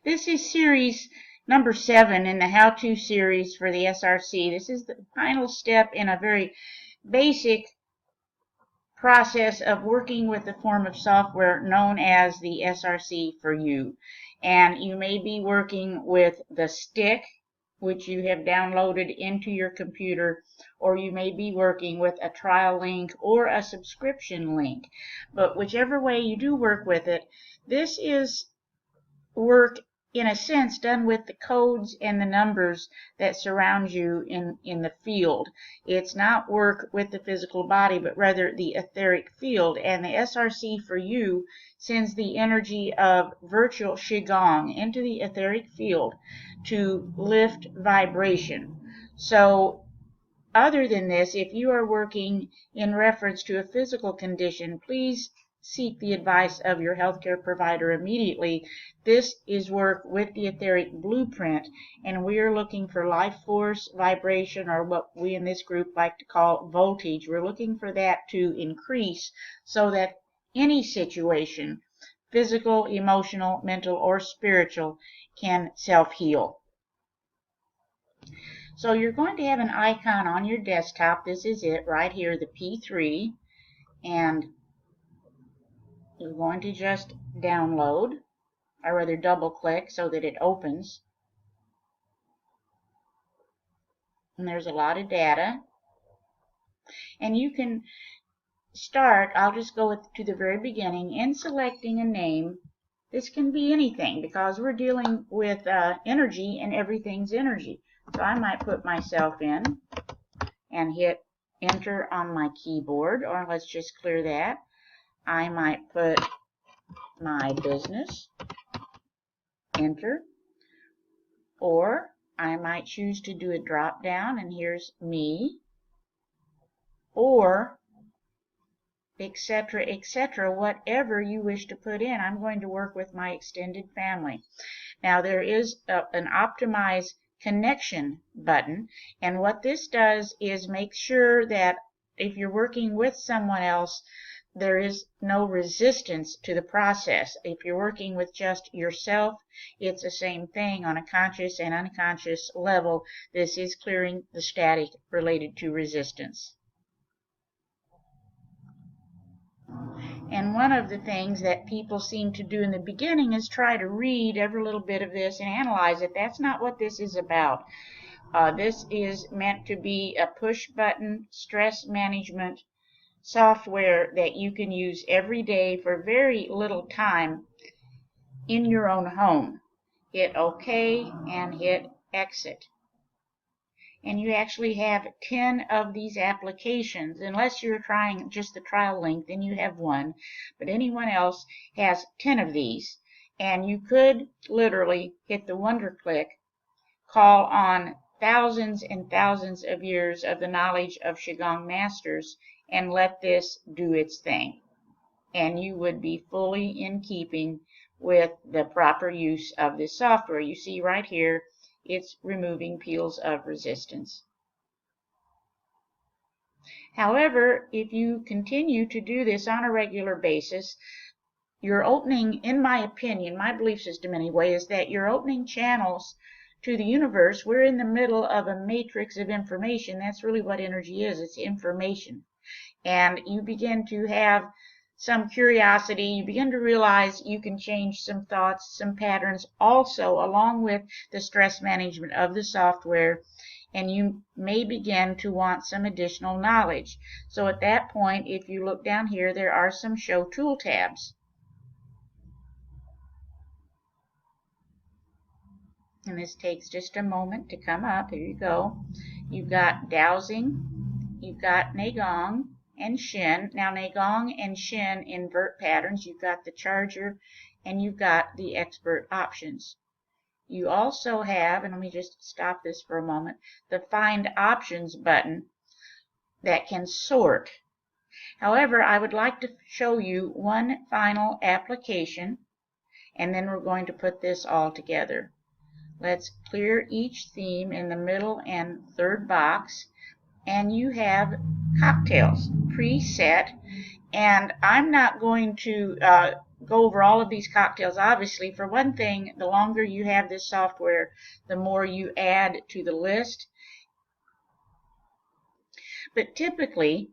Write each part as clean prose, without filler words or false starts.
This is series number 7 in the how-to series for the SRC. This is the final step in a very basic process of working with the form of software known as the SRC for you. And you may be working with the stick, which you have downloaded into your computer, or you may be working with a trial link or a subscription link. But whichever way you do work with it, this is work in a sense done with the codes and the numbers that surround you in the field. It's not work with the physical body, but rather the etheric field. And the SRC for you sends the energy of virtual Qigong into the etheric field to lift vibration. So other than this, if you are working in reference to a physical condition, please seek the advice of your healthcare provider immediately. This is work with the etheric blueprint, and we are looking for life force, vibration, or what we in this group like to call voltage. We're looking for that to increase so that any situation, physical, emotional, mental, or spiritual, can self-heal. So you're going to have an icon on your desktop. This is it right here, the P3, and you're going to just download, or rather double click so that it opens. And there's a lot of data. And you can start, I'll just go to the very beginning, in selecting a name. This can be anything because we're dealing with energy, and everything's energy. So I might put myself in and hit enter on my keyboard, or let's just clear that. I might put my business, enter, or I might choose to do a drop down, and here's me, or etc., etc., whatever you wish to put in. I'm going to work with my extended family. Now there is an optimize connection button, and what this does is make sure that if you're working with someone else, there is no resistance to the process. If you're working with just yourself, it's the same thing on a conscious and unconscious level. This is clearing the static related to resistance. And one of the things that people seem to do in the beginning is try to read every little bit of this and analyze it. That's not what this is about. This is meant to be a push button stress management software that you can use every day for very little time in your own home. Hit OK and hit exit. And you actually have 10 of these applications. Unless you're trying just the trial link, then you have one. But anyone else has 10 of these. And you could literally hit the wonder click, call on thousands and thousands of years of the knowledge of Qigong masters, and let this do its thing. And you would be fully in keeping with the proper use of this software. You see right here, it's removing peels of resistance. However, if you continue to do this on a regular basis, you're opening, in my opinion, my belief system anyway, is that you're opening channels to the universe. We're in the middle of a matrix of information. That's really what energy is. It's information. And you begin to have some curiosity. You begin to realize you can change some thoughts, some patterns, also along with the stress management of the software. And you may begin to want some additional knowledge. So at that point, if you look down here, there are some show tool tabs. And this takes just a moment to come up. Here you go. You've got dowsing, you've got Neigong and Shin. Now Neigong and Shin invert patterns. You've got the charger and you've got the expert options. You also have, and let me just stop this for a moment, the find options button that can sort. However, I would like to show you one final application, and then we're going to put this all together. Let's clear each theme in the middle and third box, and you have cocktails preset, and I'm not going to go over all of these cocktails. Obviously, for one thing, the longer you have this software, the more you add to the list. But typically,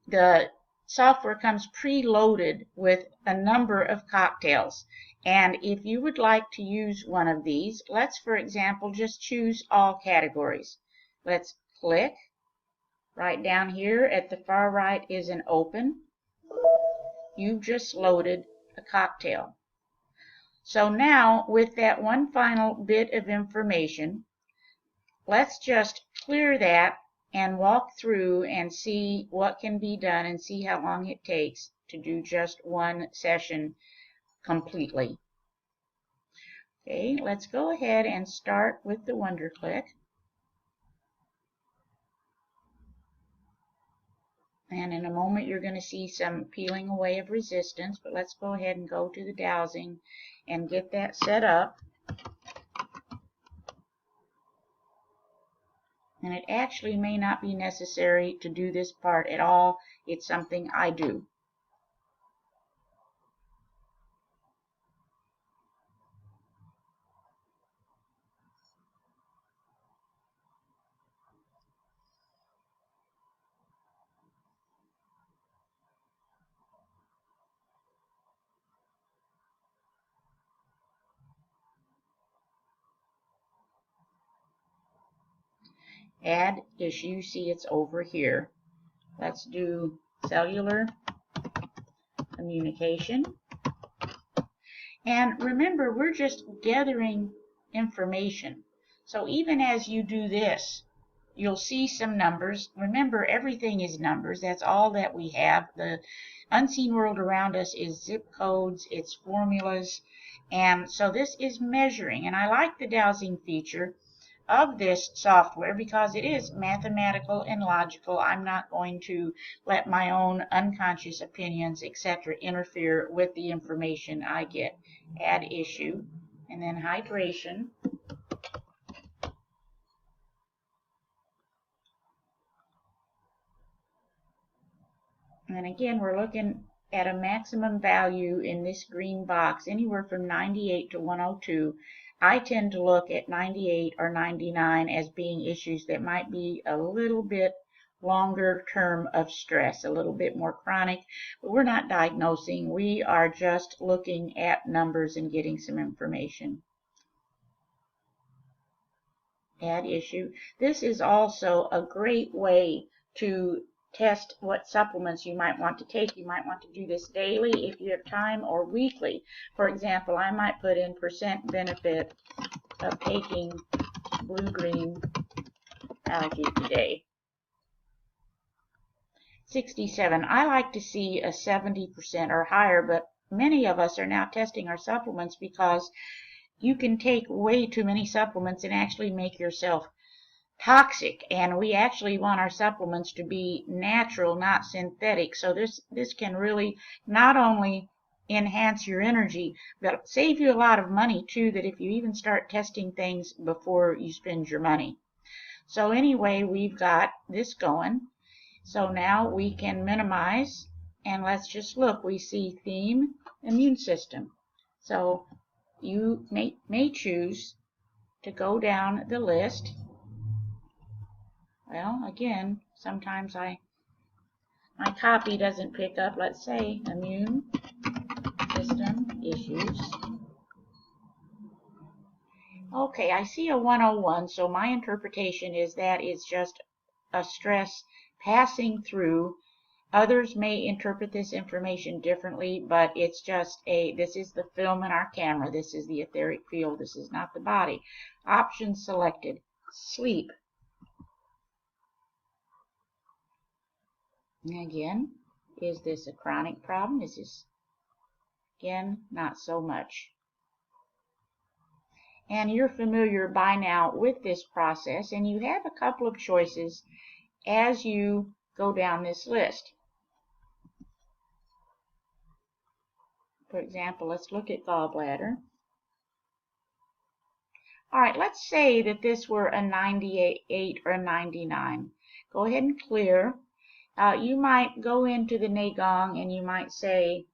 the software comes preloaded with a number of cocktails. And if you would like to use one of these, let's, for example, just choose all categories. Let's click. Right down here at the far right is an open. You've just loaded a cocktail. So now, with that one final bit of information, let's just clear that and walk through and see what can be done and see how long it takes to do just one session completely. Okay, let's go ahead and start with the WonderClick. And in a moment you're going to see some peeling away of resistance, but let's go ahead and go to the dowsing and get that set up. And it actually may not be necessary to do this part at all. It's something I do. Add issue, see it's over here. Let's do cellular communication. And remember, we're just gathering information. So even as you do this, you'll see some numbers. Remember, everything is numbers. That's all that we have. The unseen world around us is zip codes, it's formulas. And so this is measuring. And I like the dowsing feature of this software because it is mathematical and logical. I'm not going to let my own unconscious opinions, etc., interfere with the information I get. Add issue, and then hydration. And again, we're looking at a maximum value in this green box, anywhere from 98 to 102. I tend to look at 98 or 99 as being issues that might be a little bit longer term of stress, a little bit more chronic, but we're not diagnosing. We are just looking at numbers and getting some information. Add issue. This is also a great way to test what supplements you might want to take. You might want to do this daily if you have time, or weekly. For example, I might put in percent benefit of taking blue-green algae today. 67. I like to see a 70% or higher, but many of us are now testing our supplements because you can take way too many supplements and actually make yourself toxic, and we actually want our supplements to be natural, not synthetic. So this can really not only enhance your energy, but save you a lot of money too, that if you even start testing things before you spend your money. So anyway, we've got this going. So now we can minimize, and let's just look. We see theme, immune system. So you may choose to go down the list. Well, again, sometimes my copy doesn't pick up. Let's say immune system issues. Okay, I see a 101, so my interpretation is that it's just a stress passing through. Others may interpret this information differently, but it's just this is the film in our camera. This is the etheric field. This is not the body. Options selected. Sleep. And again, is this a chronic problem? This is, again, not so much. And you're familiar by now with this process, and you have a couple of choices as you go down this list. For example, let's look at gallbladder. All right, let's say that this were a 98 or a 99. Go ahead and clear. You might go into the Nagong and you might say,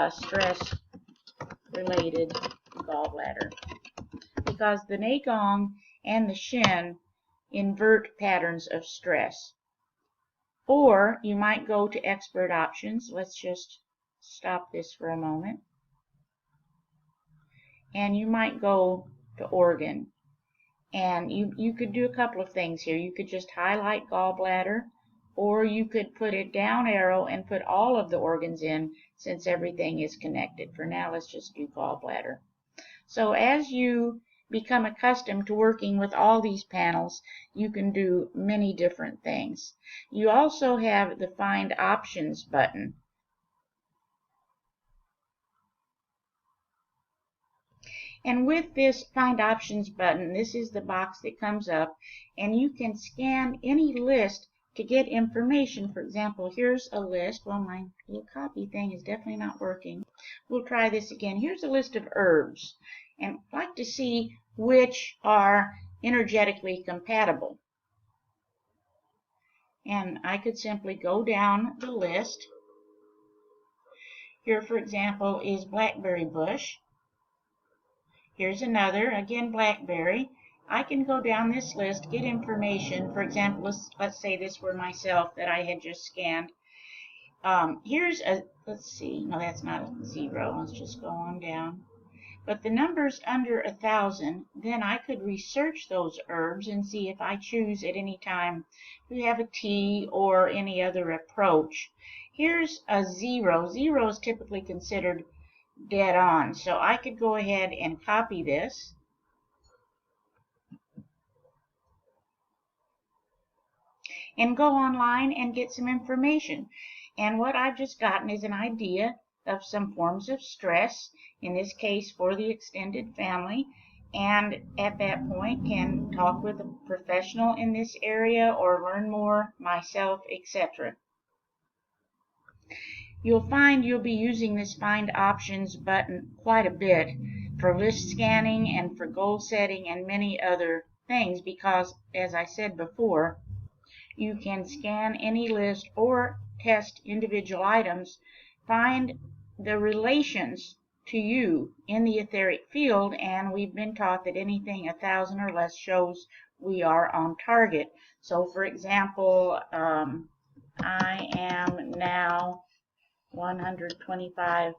stress-related gallbladder, because the Nagong and the Shin invert patterns of stress. Or you might go to expert options. Let's just stop this for a moment. And you might go to organ. And you could do a couple of things here. You could just highlight gallbladder, or you could put a down arrow and put all of the organs in, since everything is connected. For now, let's just do gallbladder. So as you become accustomed to working with all these panels, you can do many different things. You also have the Find Options button. And with this Find Options button, this is the box that comes up, and you can scan any list to get information. For example, here's a list. Well, my little copy thing is definitely not working. We'll try this again. Here's a list of herbs, and I'd like to see which are energetically compatible. And I could simply go down the list. Here, for example, is blackberry bush. Here's another, again blackberry. I can go down this list, get information. For example, let's say this were myself that I had just scanned. Here's a, let's see, no, that's not a 0. Let's just go on down. But the numbers under 1,000, then I could research those herbs and see if I choose at any time to have a tea or any other approach. Here's a 0. 0 is typically considered dead on. So I could go ahead and copy this. And go online and get some information. And what I've just gotten is an idea of some forms of stress, in this case for the extended family, and at that point can talk with a professional in this area or learn more myself, etc. You'll find you'll be using this Find Options button quite a bit for list scanning and for goal setting and many other things, because, as I said before, you can scan any list or test individual items, find the relations to you in the etheric field, and we've been taught that anything 1,000 or less shows we are on target. So, for example, I am now 125,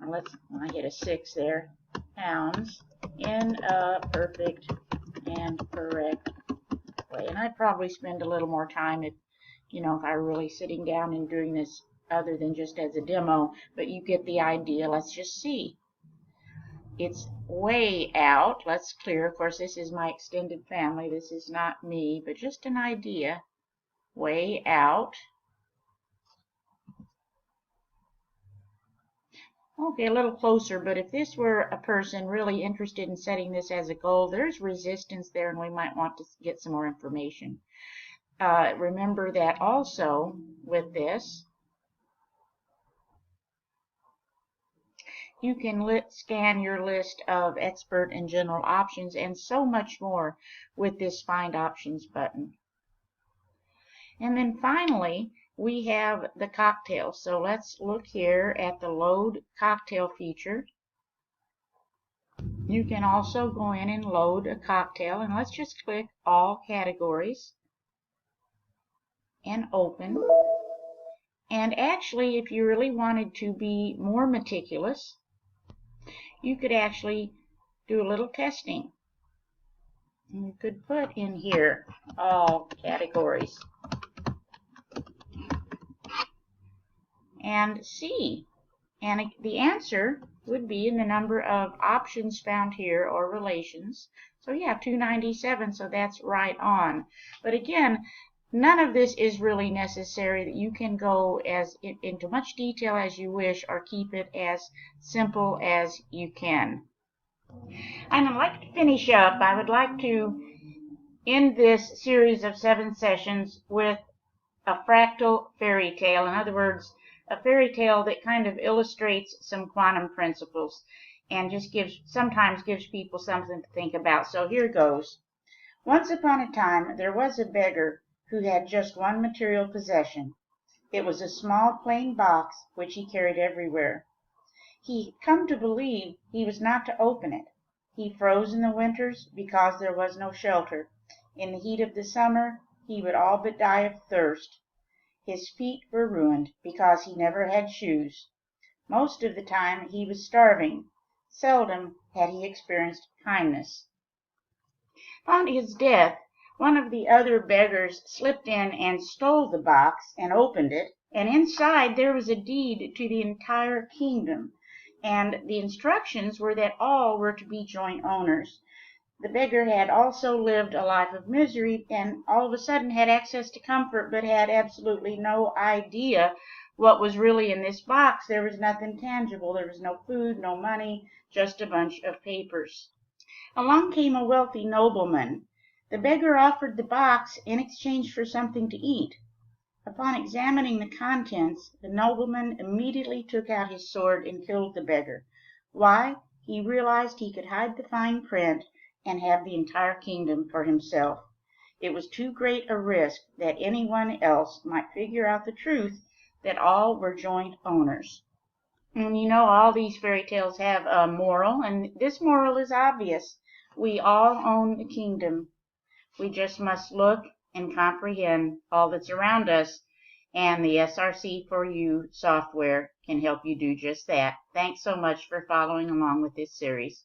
I get a 6 there, pounds in a perfect and correct way. And I'd probably spend a little more time if I were really sitting down and doing this other than just as a demo, but you get the idea. Let's just see. It's way out. Let's clear. Of course, this is my extended family. This is not me, but just an idea. Way out. Okay, a little closer, but if this were a person really interested in setting this as a goal, there's resistance there, and we might want to get some more information. Remember that also with this, you can scan your list of expert and general options and so much more with this Find Options button. And then finally, we have the cocktail. So let's look here at the Load Cocktail feature. You can also go in and load a cocktail, and let's just click All Categories and Open. And actually, if you really wanted to be more meticulous, you could actually do a little testing. You could put in here all categories and see. And the answer would be in the number of options found here or relations. So yeah, 297, so that's right on. But again, none of this is really necessary. That you can go as into much detail as you wish, or keep it as simple as you can. And I'd like to finish up. I would like to end this series of 7 sessions with a fractal fairy tale. In other words, a fairy tale that kind of illustrates some quantum principles and just sometimes gives people something to think about. So here goes. Once upon a time, there was a beggar who had just one material possession. It was a small plain box which he carried everywhere. He had come to believe he was not to open it. He froze in the winters because there was no shelter. In the heat of the summer he would all but die of thirst. His feet were ruined because he never had shoes. Most of the time he was starving. Seldom had he experienced kindness. Upon his death, one of the other beggars slipped in and stole the box and opened it, and inside there was a deed to the entire kingdom, and the instructions were that all were to be joint owners. The beggar had also lived a life of misery, and all of a sudden had access to comfort, but had absolutely no idea what was really in this box. There was nothing tangible. There was no food, no money, just a bunch of papers. Along came a wealthy nobleman. The beggar offered the box in exchange for something to eat. Upon examining the contents, the nobleman immediately took out his sword and killed the beggar. Why? He realized he could hide the fine print and have the entire kingdom for himself. It was too great a risk that anyone else might figure out the truth that all were joint owners. And you know, all these fairy tales have a moral, and this moral is obvious. We all own the kingdom. We just must look and comprehend all that's around us, and the SRC for You software can help you do just that. Thanks so much for following along with this series.